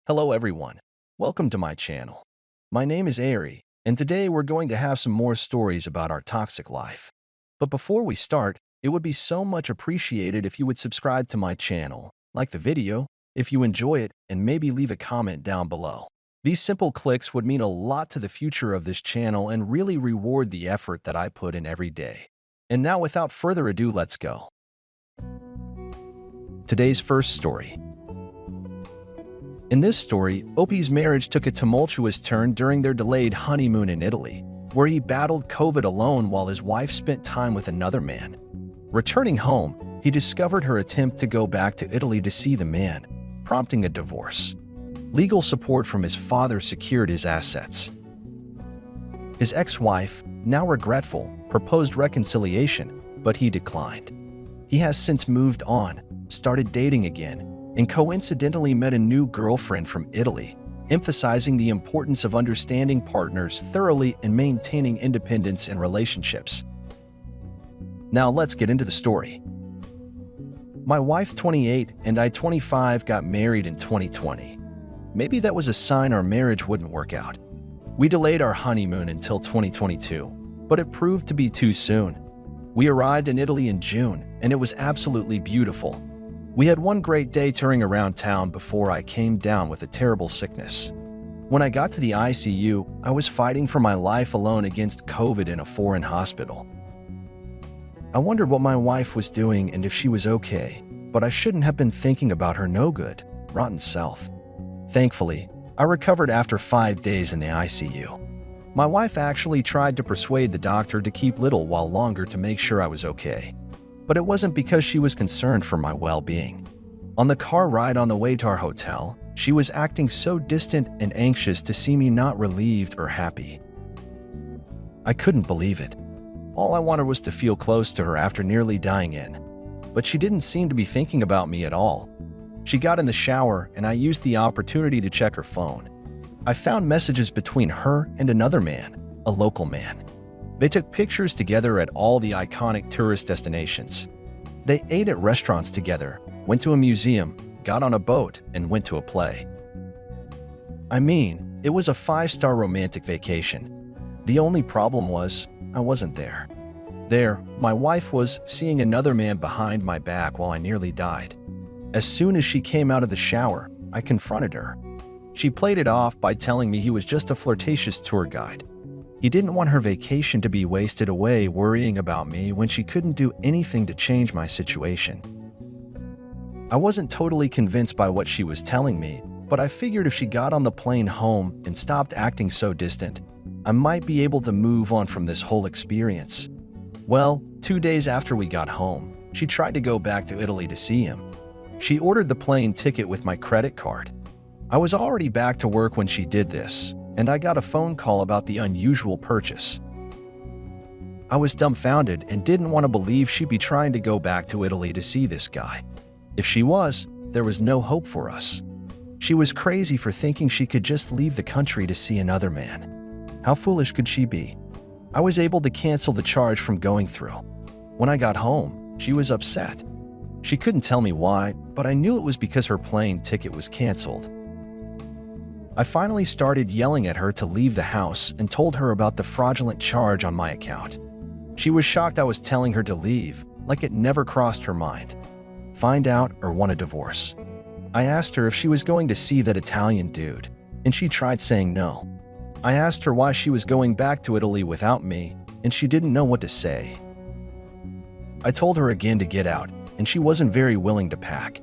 Hello everyone, welcome to my channel. My name is Ari, and today we're going to have some more stories about our toxic life. But before we start, it would be so much appreciated if you would subscribe to my channel, like the video, if you enjoy it, and maybe leave a comment down below. These simple clicks would mean a lot to the future of this channel and really reward the effort that I put in every day. And now without further ado, let's go. Today's first story. In this story, Opie's marriage took a tumultuous turn during their delayed honeymoon in Italy, where he battled COVID alone while his wife spent time with another man. Returning home, he discovered her attempt to go back to Italy to see the man, prompting a divorce. Legal support from his father secured his assets. His ex-wife, now regretful, proposed reconciliation, but he declined. He has since moved on, started dating again, and coincidentally met a new girlfriend from Italy, emphasizing the importance of understanding partners thoroughly and maintaining independence in relationships. Now let's get into the story. My wife, 28, and I, 25, got married in 2020. Maybe that was a sign our marriage wouldn't work out. We delayed our honeymoon until 2022, but it proved to be too soon. We arrived in Italy in June, and it was absolutely beautiful. We had one great day touring around town before I came down with a terrible sickness. When I got to the ICU, I was fighting for my life alone against COVID in a foreign hospital. I wondered what my wife was doing and if she was okay, but I shouldn't have been thinking about her no good, rotten self. Thankfully, I recovered after 5 days in the ICU. My wife actually tried to persuade the doctor to keep little while longer to make sure I was okay. But it wasn't because she was concerned for my well-being. On the car ride on the way to our hotel, she was acting so distant and anxious to see me not relieved or happy. I couldn't believe it. All I wanted was to feel close to her after nearly dying in. But she didn't seem to be thinking about me at all. She got in the shower and I used the opportunity to check her phone. I found messages between her and another man, a local man. They took pictures together at all the iconic tourist destinations. They ate at restaurants together, went to a museum, got on a boat, and went to a play. I mean, it was a 5-star romantic vacation. The only problem was, I wasn't there. There, my wife was seeing another man behind my back while I nearly died. As soon as she came out of the shower, I confronted her. She played it off by telling me he was just a flirtatious tour guide. He didn't want her vacation to be wasted away worrying about me when she couldn't do anything to change my situation. I wasn't totally convinced by what she was telling me, but I figured if she got on the plane home and stopped acting so distant, I might be able to move on from this whole experience. Well, 2 days after we got home, she tried to go back to Italy to see him. She ordered the plane ticket with my credit card. I was already back to work when she did this, and I got a phone call about the unusual purchase. I was dumbfounded and didn't want to believe she'd be trying to go back to Italy to see this guy. If she was, there was no hope for us. She was crazy for thinking she could just leave the country to see another man. How foolish could she be? I was able to cancel the charge from going through. When I got home, she was upset. She couldn't tell me why, but I knew it was because her plane ticket was canceled. I finally started yelling at her to leave the house and told her about the fraudulent charge on my account. She was shocked I was telling her to leave, like it never crossed her mind. Find out or want a divorce. I asked her if she was going to see that Italian dude, and she tried saying no. I asked her why she was going back to Italy without me, and she didn't know what to say. I told her again to get out, and she wasn't very willing to pack.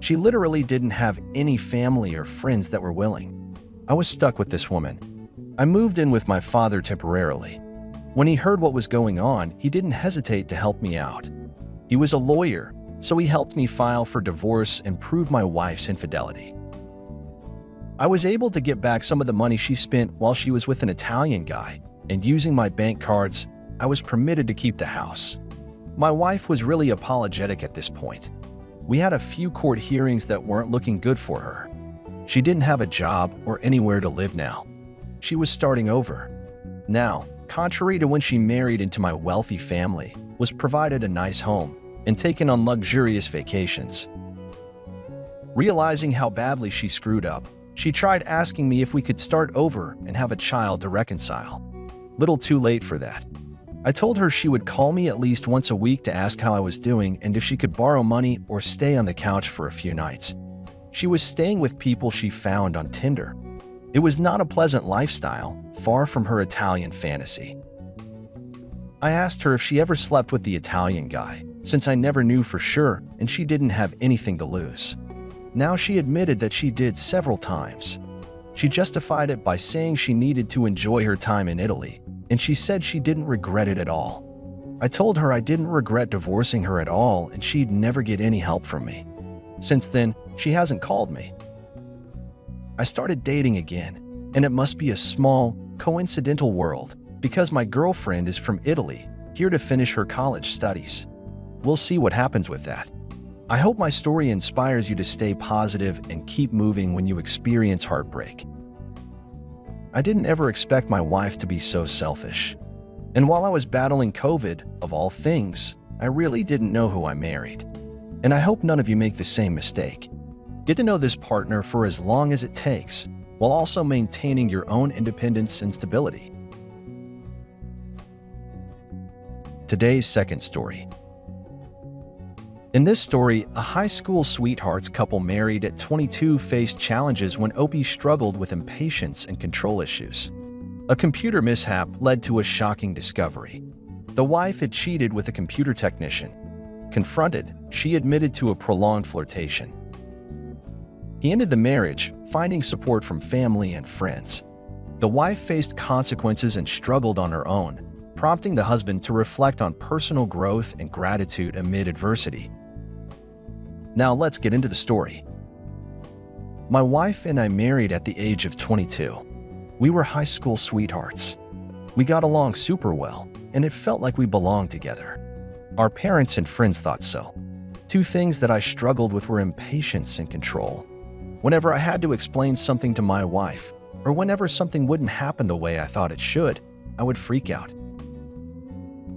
She literally didn't have any family or friends that were willing. I was stuck with this woman. I moved in with my father temporarily. When he heard what was going on, he didn't hesitate to help me out. He was a lawyer, so he helped me file for divorce and prove my wife's infidelity. I was able to get back some of the money she spent while she was with an Italian guy, and using my bank cards, I was permitted to keep the house. My wife was really apologetic at this point. We had a few court hearings that weren't looking good for her. She didn't have a job or anywhere to live now. She was starting over. Now, contrary to when she married into my wealthy family, was provided a nice home and taken on luxurious vacations. Realizing how badly she screwed up, She tried asking me if we could start over and have a child to reconcile. Little too late for that. I told her she would call me at least once a week to ask how I was doing and if she could borrow money or stay on the couch for a few nights. She was staying with people she found on Tinder. It was not a pleasant lifestyle, far from her Italian fantasy. I asked her if she ever slept with the Italian guy, since I never knew for sure and she didn't have anything to lose. Now she admitted that she did several times. She justified it by saying she needed to enjoy her time in Italy, and she said she didn't regret it at all. I told her I didn't regret divorcing her at all and she'd never get any help from me. Since then, she hasn't called me. I started dating again, and it must be a small, coincidental world because my girlfriend is from Italy, here to finish her college studies. We'll see what happens with that. I hope my story inspires you to stay positive and keep moving when you experience heartbreak. I didn't ever expect my wife to be so selfish. And while I was battling COVID, of all things, I really didn't know who I married. And I hope none of you make the same mistake. Get to know this partner for as long as it takes, while also maintaining your own independence and stability. Today's second story. In this story, a high school sweethearts couple married at 22 faced challenges when Opie struggled with impatience and control issues. A computer mishap led to a shocking discovery. The wife had cheated with a computer technician. Confronted, she admitted to a prolonged flirtation. He ended the marriage, finding support from family and friends. The wife faced consequences and struggled on her own, prompting the husband to reflect on personal growth and gratitude amid adversity. Now let's get into the story. My wife and I married at the age of 22. We were high school sweethearts. We got along super well, and it felt like we belonged together. Our parents and friends thought so. Two things that I struggled with were impatience and control. Whenever I had to explain something to my wife, or whenever something wouldn't happen the way I thought it should, I would freak out.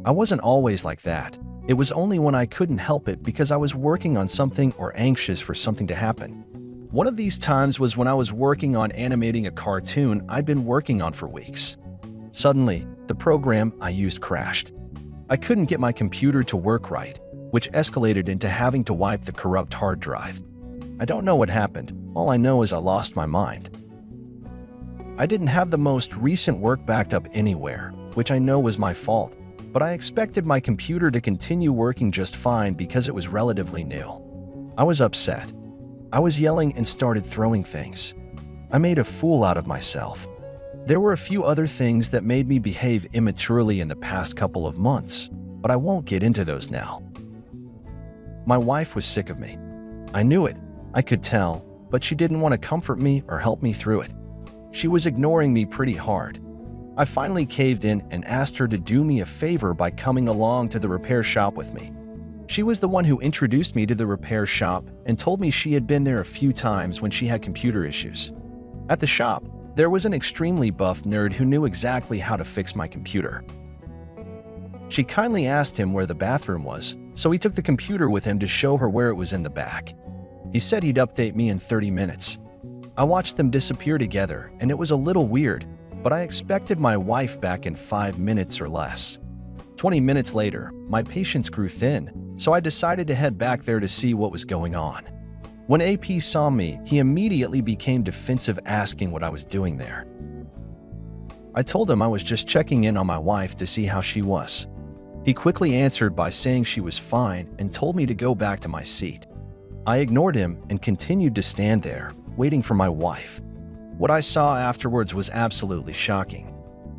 I wasn't always like that. It was only when I couldn't help it because I was working on something or anxious for something to happen. One of these times was when I was working on animating a cartoon I'd been working on for weeks. Suddenly, the program I used crashed. I couldn't get my computer to work right, which escalated into having to wipe the corrupt hard drive. I don't know what happened. All I know is I lost my mind. I didn't have the most recent work backed up anywhere, which I know was my fault, but I expected my computer to continue working just fine because it was relatively new. I was upset. I was yelling and started throwing things. I made a fool out of myself. There were a few other things that made me behave immaturely in the past couple of months, but I won't get into those now. My wife was sick of me. I knew it. I could tell, but she didn't want to comfort me or help me through it. She was ignoring me pretty hard. I finally caved in and asked her to do me a favor by coming along to the repair shop with me. She was the one who introduced me to the repair shop and told me she had been there a few times when she had computer issues. At the shop, there was an extremely buff nerd who knew exactly how to fix my computer. She kindly asked him where the bathroom was, so he took the computer with him to show her where it was in the back. He said he'd update me in 30 minutes. I watched them disappear together, and it was a little weird, but I expected my wife back in 5 minutes or less. 20 minutes later, my patience grew thin, so I decided to head back there to see what was going on. When AP saw me, he immediately became defensive, asking what I was doing there. I told him I was just checking in on my wife to see how she was. He quickly answered by saying she was fine and told me to go back to my seat. I ignored him and continued to stand there, waiting for my wife. What I saw afterwards was absolutely shocking.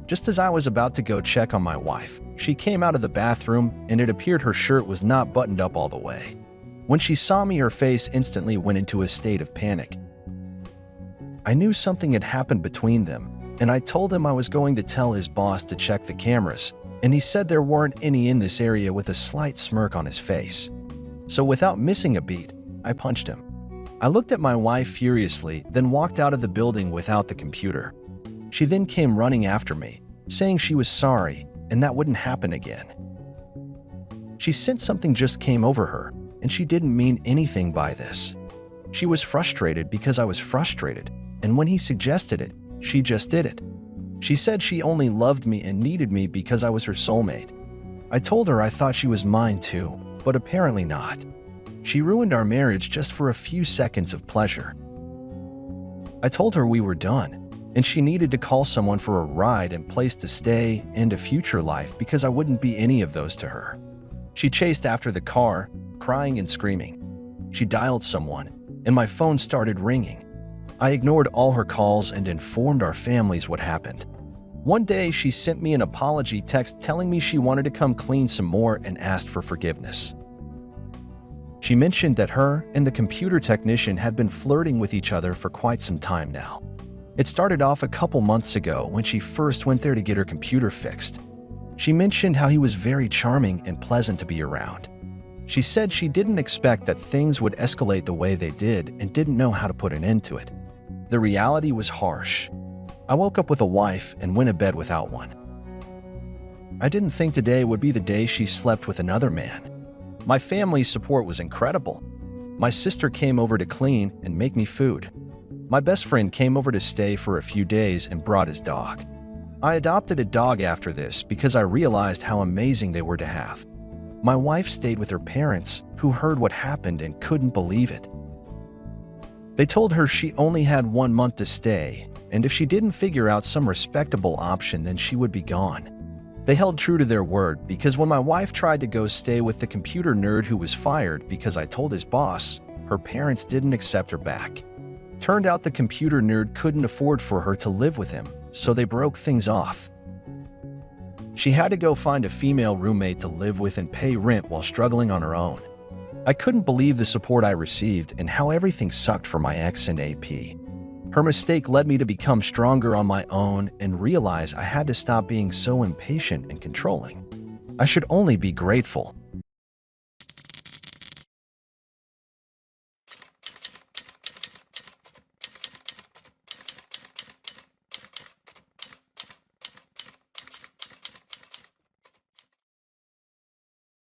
Just as I was about to go check on my wife, she came out of the bathroom and it appeared her shirt was not buttoned up all the way. When she saw me, her face instantly went into a state of panic. I knew something had happened between them, and I told him I was going to tell his boss to check the cameras, and he said there weren't any in this area with a slight smirk on his face. So without missing a beat, I punched him. I looked at my wife furiously, then walked out of the building without the computer. She then came running after me, saying she was sorry and that wouldn't happen again. She said something just came over her, and she didn't mean anything by this. She was frustrated because I was frustrated, and when he suggested it, she just did it. She said she only loved me and needed me because I was her soulmate. I told her I thought she was mine too, but apparently not. She ruined our marriage just for a few seconds of pleasure. I told her we were done, and she needed to call someone for a ride and place to stay and a future life because I wouldn't be any of those to her. She chased after the car, crying and screaming. She dialed someone, and my phone started ringing. I ignored all her calls and informed our families what happened. One day, she sent me an apology text telling me she wanted to come clean some more and asked for forgiveness. She mentioned that her and the computer technician had been flirting with each other for quite some time now. It started off a couple months ago when she first went there to get her computer fixed. She mentioned how he was very charming and pleasant to be around. She said she didn't expect that things would escalate the way they did and didn't know how to put an end to it. The reality was harsh. I woke up with a wife and went to bed without one. I didn't think today would be the day she slept with another man. My family's support was incredible. My sister came over to clean and make me food. My best friend came over to stay for a few days and brought his dog. I adopted a dog after this because I realized how amazing they were to have. My wife stayed with her parents, who heard what happened and couldn't believe it. They told her she only had 1 month to stay, and if she didn't figure out some respectable option, then she would be gone. They held true to their word because when my wife tried to go stay with the computer nerd who was fired because I told his boss, her parents didn't accept her back. Turned out the computer nerd couldn't afford for her to live with him, so they broke things off. She had to go find a female roommate to live with and pay rent while struggling on her own. I couldn't believe the support I received and how everything sucked for my ex and AP. Her mistake led me to become stronger on my own and realize I had to stop being so impatient and controlling. I should only be grateful.